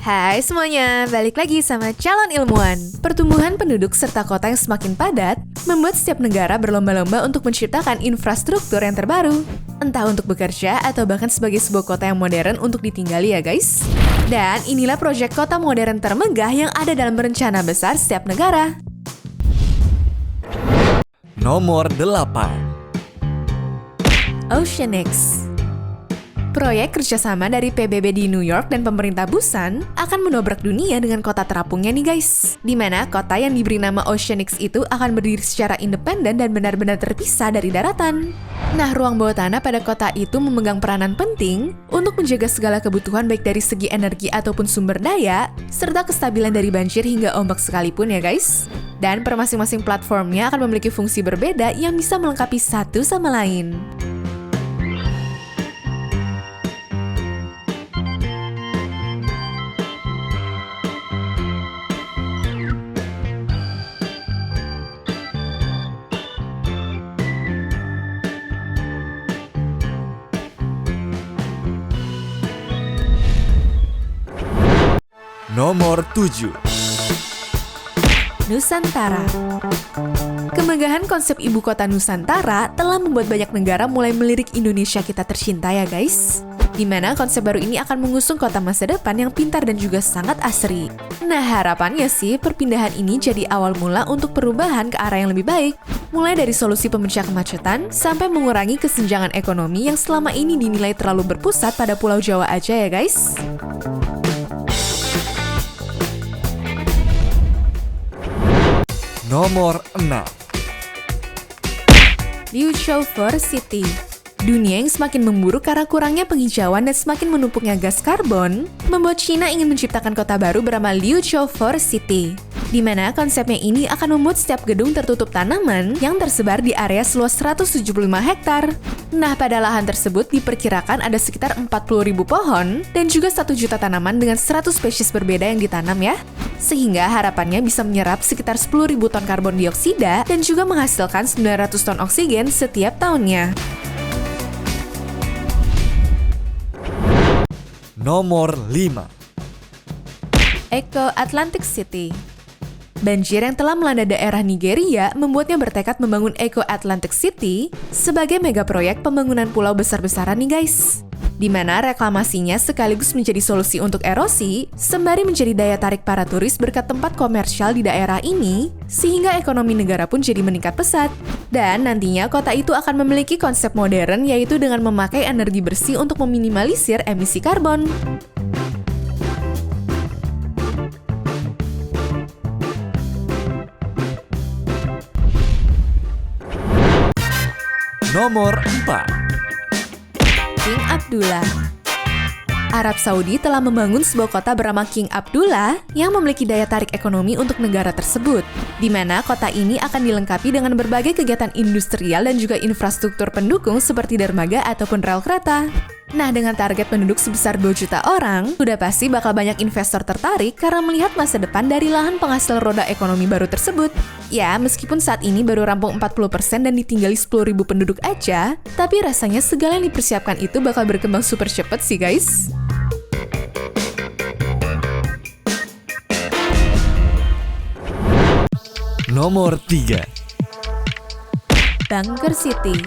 Hai semuanya, balik lagi sama Calon Ilmuwan. Pertumbuhan penduduk serta kota yang semakin padat membuat setiap negara berlomba-lomba untuk menciptakan infrastruktur yang terbaru. Entah untuk bekerja atau bahkan sebagai sebuah kota yang modern untuk ditinggali ya guys. Dan inilah proyek kota modern termegah yang ada dalam rencana besar setiap negara. Nomor 8. Oceanix. Proyek kerjasama dari PBB di New York dan pemerintah Busan akan mendobrak dunia dengan kota terapungnya nih guys. Di mana kota yang diberi nama Oceanix itu akan berdiri secara independen dan benar-benar terpisah dari daratan. Nah, ruang bawah tanah pada kota itu memegang peranan penting untuk menjaga segala kebutuhan baik dari segi energi ataupun sumber daya, serta kestabilan dari banjir hingga ombak sekalipun ya guys. Dan per masing-masing platformnya akan memiliki fungsi berbeda yang bisa melengkapi satu sama lain. Nomor 7. Nusantara. Kemegahan konsep ibu kota Nusantara telah membuat banyak negara mulai melirik Indonesia kita tercinta ya guys. Dimana konsep baru ini akan mengusung kota masa depan yang pintar dan juga sangat asri. Nah, harapannya sih perpindahan ini jadi awal mula untuk perubahan ke arah yang lebih baik. Mulai dari solusi pemecah kemacetan sampai mengurangi kesenjangan ekonomi yang selama ini dinilai terlalu berpusat pada Pulau Jawa aja ya guys. Nomor 6. Liuzhou City. Dunia yang semakin memburuk karena kurangnya penghijauan dan semakin menumpuknya gas karbon, membuat China ingin menciptakan kota baru bernama Liuzhou City. Di mana konsepnya ini akan membuat setiap gedung tertutup tanaman yang tersebar di area seluas 175 hektar. Nah, pada lahan tersebut diperkirakan ada sekitar 40.000 pohon dan juga 1 juta tanaman dengan 100 spesies berbeda yang ditanam ya. Sehingga harapannya bisa menyerap sekitar 10.000 ton karbon dioksida dan juga menghasilkan 900 ton oksigen setiap tahunnya. Nomor 5. Eco Atlantic City. Banjir yang telah melanda daerah Nigeria membuatnya bertekad membangun Eco Atlantic City sebagai mega proyek pembangunan pulau besar-besaran nih guys. Di mana reklamasinya sekaligus menjadi solusi untuk erosi, sembari menjadi daya tarik para turis berkat tempat komersial di daerah ini, sehingga ekonomi negara pun jadi meningkat pesat. Dan nantinya kota itu akan memiliki konsep modern yaitu dengan memakai energi bersih untuk meminimalisir emisi karbon. Nomor 4. King Abdullah. Arab Saudi telah membangun sebuah kota bernama King Abdullah yang memiliki daya tarik ekonomi untuk negara tersebut, di mana kota ini akan dilengkapi dengan berbagai kegiatan industrial dan juga infrastruktur pendukung seperti dermaga ataupun rel kereta. Nah, dengan target penduduk sebesar 2 juta orang, sudah pasti bakal banyak investor tertarik karena melihat masa depan dari lahan penghasil roda ekonomi baru tersebut. Ya, meskipun saat ini baru rampung 40% dan ditinggali 10.000 penduduk aja, tapi rasanya segala yang dipersiapkan itu bakal berkembang super cepat sih guys. Nomor 3. Bunker City.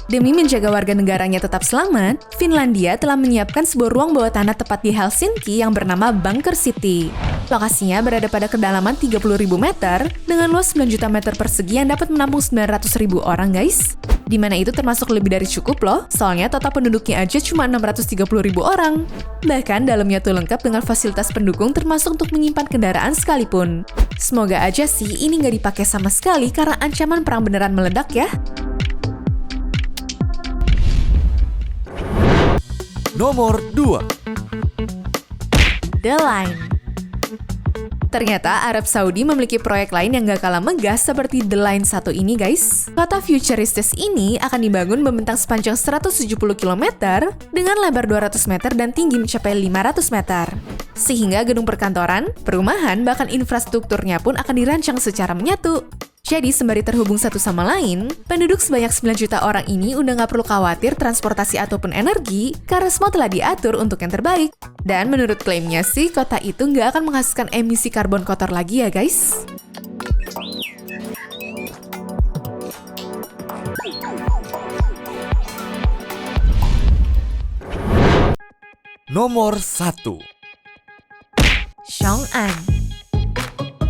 Demi menjaga warga negaranya tetap selamat, Finlandia telah menyiapkan sebuah ruang bawah tanah tepat di Helsinki yang bernama Bunker City. Lokasinya berada pada kedalaman 30.000 meter dengan luas 9 juta meter persegi yang dapat menampung 900.000 orang guys. Dimana itu termasuk lebih dari cukup loh, soalnya total penduduknya aja cuma 630.000 orang. Bahkan dalamnya tuh lengkap dengan fasilitas pendukung termasuk untuk menyimpan kendaraan sekalipun. Semoga aja sih ini nggak dipakai sama sekali karena ancaman perang beneran meledak ya. Nomor 2. The Line. Ternyata Arab Saudi memiliki proyek lain yang gak kalah megah seperti The Line 1 ini guys. Kota futuristis ini akan dibangun membentang sepanjang 170 km dengan lebar 200 meter dan tinggi mencapai 500 meter. Sehingga gedung perkantoran, perumahan, bahkan infrastrukturnya pun akan dirancang secara menyatu. Jadi sembari terhubung satu sama lain, penduduk sebanyak 9 juta orang ini udah nggak perlu khawatir transportasi ataupun energi karena semua telah diatur untuk yang terbaik. Dan menurut klaimnya sih, kota itu nggak akan menghasilkan emisi karbon kotor lagi ya guys. Nomor 1. Xiong'an.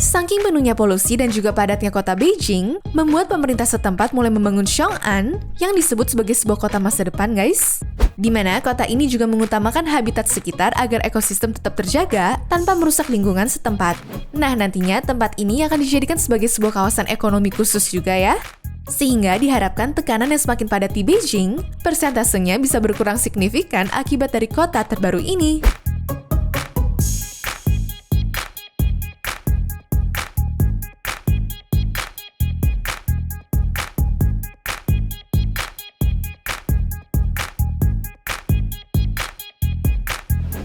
Saking penuhnya polusi dan juga padatnya kota Beijing, membuat pemerintah setempat mulai membangun Xiong'an yang disebut sebagai sebuah kota masa depan, guys. Di mana kota ini juga mengutamakan habitat sekitar agar ekosistem tetap terjaga tanpa merusak lingkungan setempat. Nah, nantinya tempat ini akan dijadikan sebagai sebuah kawasan ekonomi khusus juga ya. Sehingga diharapkan tekanan yang semakin padat di Beijing, persentasenya bisa berkurang signifikan akibat dari kota terbaru ini.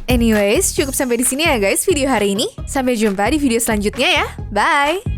Anyways, cukup sampai di sini ya guys video hari ini. Sampai jumpa di video selanjutnya ya. Bye!